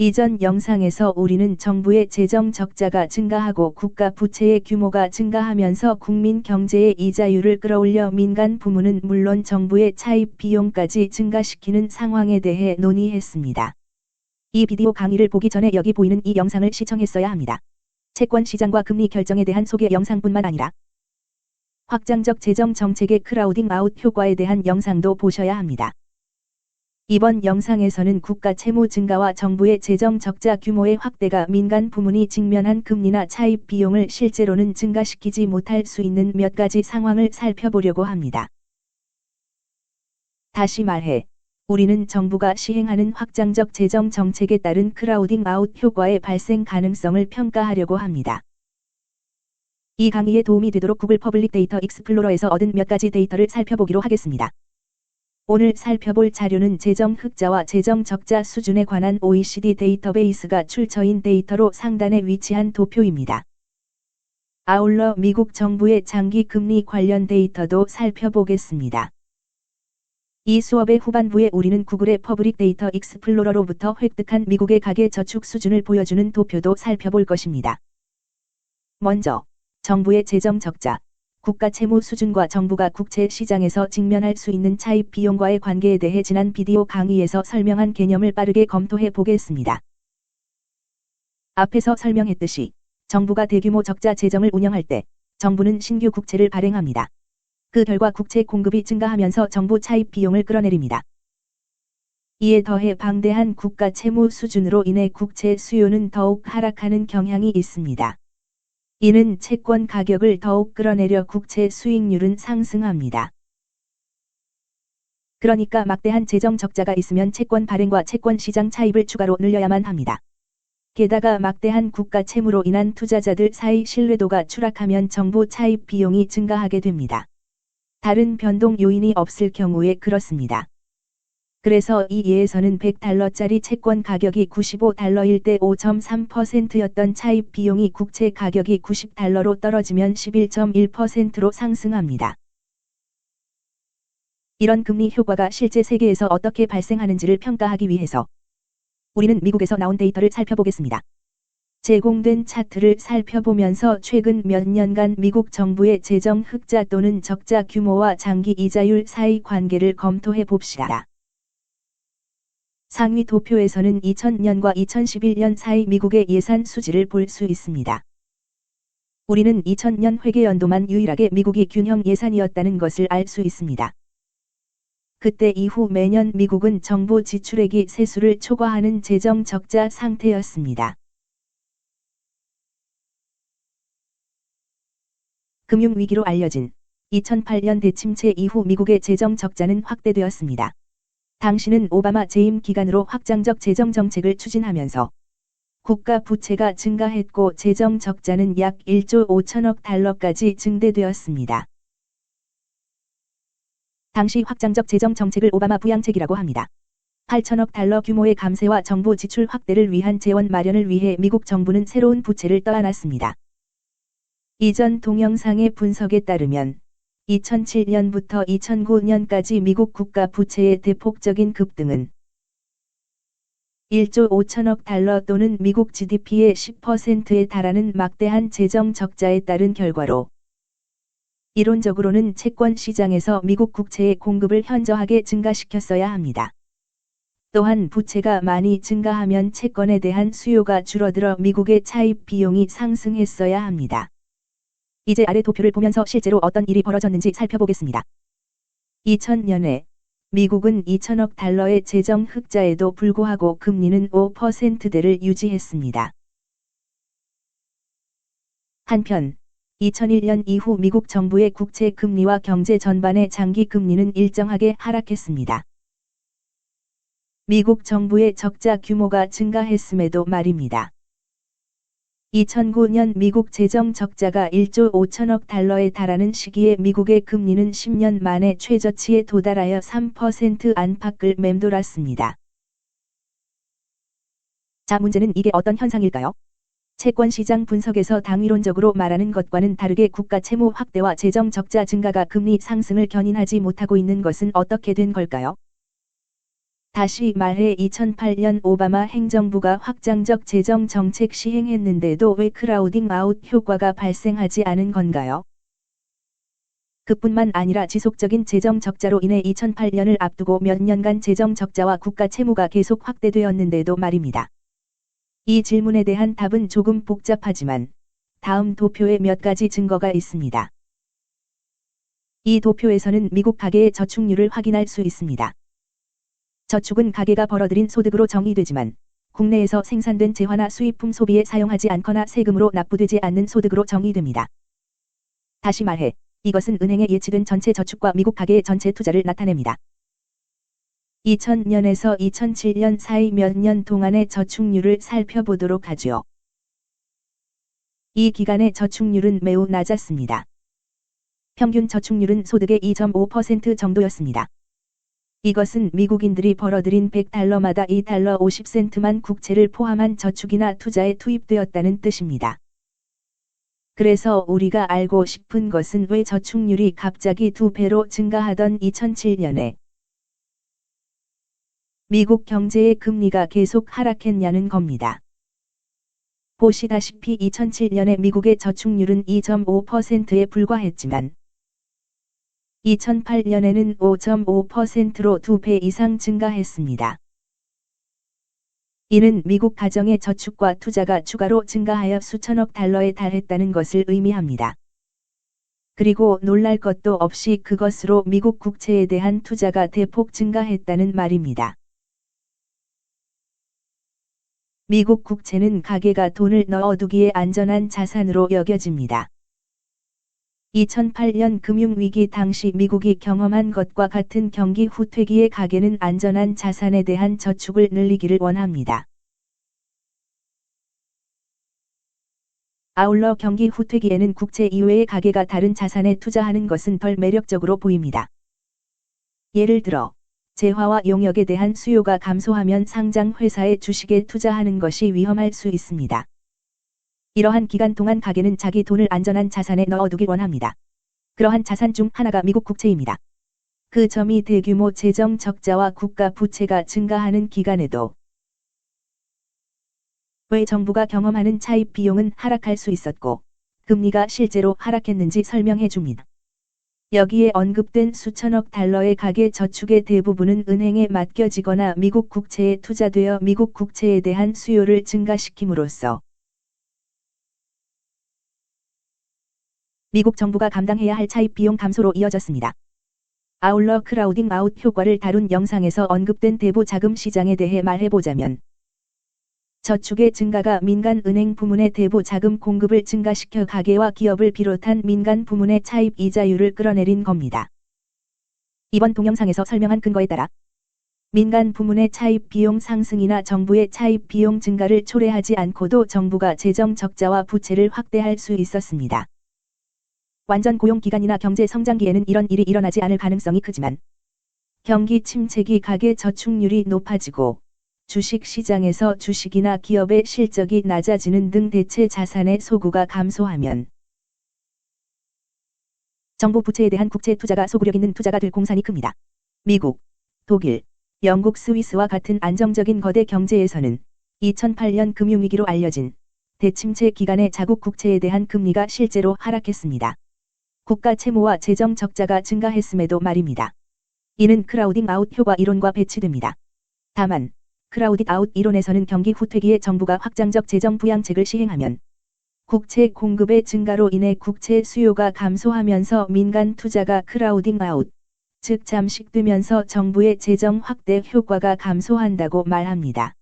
이전 영상에서 우리는 정부의 재정 적자가 증가하고 국가 부채의 규모가 증가하면서 국민 경제의 이자율을 끌어올려 민간 부문은 물론 정부의 차입 비용까지 증가시키는 상황에 대해 논의했습니다. 이 비디오 강의를 보기 전에 여기 보이는 이 영상을 시청했어야 합니다. 채권 시장과 금리 결정에 대한 소개 영상뿐만 아니라 확장적 재정 정책의 크라우딩 아웃 효과에 대한 영상도 보셔야 합니다. 이번 영상에서는 국가 채무 증가와 정부의 재정 적자 규모의 확대가 민간 부문이 직면한 금리나 차입 비용을 실제로는 증가시키지 못할 수 있는 몇 가지 상황을 살펴보려고 합니다. 다시 말해, 우리는 정부가 시행하는 확장적 재정 정책에 따른 크라우딩 아웃 효과의 발생 가능성을 평가하려고 합니다. 이 강의에 도움이 되도록 구글 퍼블릭 데이터 익스플로러에서 얻은 몇 가지 데이터를 살펴보기로 하겠습니다. 오늘 살펴볼 자료는 재정 흑자와 재정 적자 수준에 관한 OECD 데이터베이스가 출처인 데이터로 상단에 위치한 도표입니다. 아울러 미국 정부의 장기 금리 관련 데이터도 살펴보겠습니다. 이 수업의 후반부에 우리는 구글의 퍼블릭 데이터 익스플로러로부터 획득한 미국의 가계 저축 수준을 보여주는 도표도 살펴볼 것입니다. 먼저, 정부의 재정 적자, 국가 채무 수준과 정부가 국채 시장에서 직면할 수 있는 차입 비용과의 관계에 대해 지난 비디오 강의에서 설명한 개념을 빠르게 검토해 보겠습니다. 앞에서 설명했듯이 정부가 대규모 적자 재정을 운영할 때 정부는 신규 국채를 발행합니다. 그 결과 국채 공급이 증가하면서 정부 차입 비용을 끌어내립니다. 이에 더해 방대한 국가 채무 수준으로 인해 국채 수요는 더욱 하락하는 경향이 있습니다. 이는 채권 가격을 더욱 끌어내려 국채 수익률은 상승합니다. 그러니까 막대한 재정 적자가 있으면 채권 발행과 채권 시장 차입을 추가로 늘려야만 합니다. 게다가 막대한 국가 채무로 인한 투자자들 사이 신뢰도가 추락하면 정부 차입 비용이 증가하게 됩니다. 다른 변동 요인이 없을 경우에 그렇습니다. 그래서 이 예에서는 $100짜리 채권 가격이 $95일 때 5.3%였던 차입 비용이 국채 가격이 $90로 떨어지면 11.1%로 상승합니다. 이런 금리 효과가 실제 세계에서 어떻게 발생하는지를 평가하기 위해서 우리는 미국에서 나온 데이터를 살펴보겠습니다. 제공된 차트를 살펴보면서 최근 몇 년간 미국 정부의 재정 흑자 또는 적자 규모와 장기 이자율 사이 관계를 검토해 봅시다. 상위 도표에서는 2000년과 2011년 사이 미국의 예산 수지를 볼 수 있습니다. 우리는 2000년 회계연도만 유일하게 미국이 균형 예산이었다는 것을 알 수 있습니다. 그때 이후 매년 미국은 정부 지출액이 세수를 초과하는 재정 적자 상태였습니다. 금융위기로 알려진 2008년 대침체 이후 미국의 재정 적자는 확대되었습니다. 당시는 오바마 재임 기간으로 확장적 재정 정책을 추진하면서 국가 부채가 증가했고 재정 적자는 약 1조 5천억 달러까지 증대되었습니다. 당시 확장적 재정 정책을 오바마 부양책이라고 합니다. 8천억 달러 규모의 감세와 정부 지출 확대를 위한 재원 마련을 위해 미국 정부는 새로운 부채를 떠안았습니다. 이전 동영상의 분석에 따르면 2007년부터 2009년까지 미국 국가 부채의 대폭적인 급등은 1조 5천억 달러 또는 미국 GDP의 10%에 달하는 막대한 재정 적자에 따른 결과로 이론적으로는 채권 시장에서 미국 국채의 공급을 현저하게 증가시켰어야 합니다. 또한 부채가 많이 증가하면 채권에 대한 수요가 줄어들어 미국의 차입 비용이 상승했어야 합니다. 이제 아래 도표를 보면서 실제로 어떤 일이 벌어졌는지 살펴보겠습니다. 2000년에 미국은 2천억 달러의 재정 흑자에도 불구하고 금리는 5%대를 유지했습니다. 한편 2001년 이후 미국 정부의 국채 금리와 경제 전반의 장기 금리는 일정하게 하락했습니다. 미국 정부의 적자 규모가 증가했음에도 말입니다. 2009년 미국 재정 적자가 1조 5천억 달러에 달하는 시기에 미국의 금리는 10년 만에 최저치에 도달하여 3% 안팎을 맴돌았습니다. 자, 문제는 이게 어떤 현상일까요? 채권시장 분석에서 당위론적으로 말하는 것과는 다르게 국가 채무 확대와 재정 적자 증가가 금리 상승을 견인하지 못하고 있는 것은 어떻게 된 걸까요? 다시 말해 2008년 오바마 행정부가 확장적 재정 정책 시행했는데도 왜 크라우딩 아웃 효과가 발생하지 않은 건가요? 그뿐만 아니라 지속적인 재정 적자로 인해 2008년을 앞두고 몇 년간 재정 적자와 국가 채무가 계속 확대되었는데도 말입니다. 이 질문에 대한 답은 조금 복잡하지만 다음 도표에 몇 가지 증거가 있습니다. 이 도표에서는 미국 가계의 저축률을 확인할 수 있습니다. 저축은 가계가 벌어들인 소득으로 정의되지만 국내에서 생산된 재화나 수입품 소비에 사용하지 않거나 세금으로 납부되지 않는 소득으로 정의됩니다. 다시 말해 이것은 은행에 예치된 전체 저축과 미국 가계의 전체 투자를 나타냅니다. 2000년에서 2007년 사이 몇 년 동안의 저축률을 살펴보도록 하죠. 이 기간의 저축률은 매우 낮았습니다. 평균 저축률은 소득의 2.5% 정도였습니다. 이것은 미국인들이 벌어들인 100달러마다 2달러 50센트만 국채를 포함한 저축이나 투자에 투입되었다는 뜻입니다. 그래서 우리가 알고 싶은 것은 왜 저축률이 갑자기 2배로 증가하던 2007년에 미국 경제의 금리가 계속 하락했냐는 겁니다. 보시다시피 2007년에 미국의 저축률은 2.5%에 불과했지만 2008년에는 5.5%로 2배 이상 증가했습니다. 이는 미국 가정의 저축과 투자가 추가로 증가하여 수천억 달러에 달했다는 것을 의미합니다. 그리고 놀랄 것도 없이 그것으로 미국 국채에 대한 투자가 대폭 증가했다는 말입니다. 미국 국채는 가계가 돈을 넣어두기에 안전한 자산으로 여겨집니다. 2008년 금융위기 당시 미국이 경험한 것과 같은 경기 후퇴기에 가계는 안전한 자산에 대한 저축을 늘리기를 원합니다. 아울러 경기 후퇴기에는 국채 이외의 가계가 다른 자산에 투자하는 것은 덜 매력적으로 보입니다. 예를 들어 재화와 용역에 대한 수요가 감소하면 상장 회사의 주식에 투자하는 것이 위험할 수 있습니다. 이러한 기간 동안 가계는 자기 돈을 안전한 자산에 넣어두길 원합니다. 그러한 자산 중 하나가 미국 국채입니다. 그 점이 대규모 재정 적자와 국가 부채가 증가하는 기간에도 왜 정부가 경험하는 차입 비용은 하락할 수 있었고 금리가 실제로 하락했는지 설명해 줍니다. 여기에 언급된 수천억 달러의 가계 저축의 대부분은 은행에 맡겨지거나 미국 국채에 투자되어 미국 국채에 대한 수요를 증가시킴으로써 미국 정부가 감당해야 할 차입 비용 감소로 이어졌습니다. 아울러 크라우딩 아웃 효과를 다룬 영상에서 언급된 대부 자금 시장에 대해 말해보자면 저축의 증가가 민간 은행 부문의 대부 자금 공급을 증가시켜 가계와 기업을 비롯한 민간 부문의 차입 이자율을 끌어내린 겁니다. 이번 동영상에서 설명한 근거에 따라 민간 부문의 차입 비용 상승이나 정부의 차입 비용 증가를 초래하지 않고도 정부가 재정 적자와 부채를 확대할 수 있었습니다. 완전 고용기간이나 경제 성장기에는 이런 일이 일어나지 않을 가능성이 크지만 경기 침체기 가계 저축률이 높아지고 주식 시장에서 주식이나 기업의 실적이 낮아지는 등 대체 자산의 소구가 감소하면 정부 부채에 대한 국채 투자가 소구력 있는 투자가 될 공산이 큽니다. 미국, 독일, 영국 스위스와 같은 안정적인 거대 경제에서는 2008년 금융위기로 알려진 대침체 기간의 자국 국채에 대한 금리가 실제로 하락했습니다. 국가 채무와 재정 적자가 증가했음에도 말입니다. 이는 크라우딩 아웃 효과 이론과 배치됩니다. 다만 크라우딩 아웃 이론에서는 경기 후퇴기에 정부가 확장적 재정 부양책을 시행하면 국채 공급의 증가로 인해 국채 수요가 감소하면서 민간 투자가 크라우딩 아웃, 즉 잠식되면서 정부의 재정 확대 효과가 감소한다고 말합니다.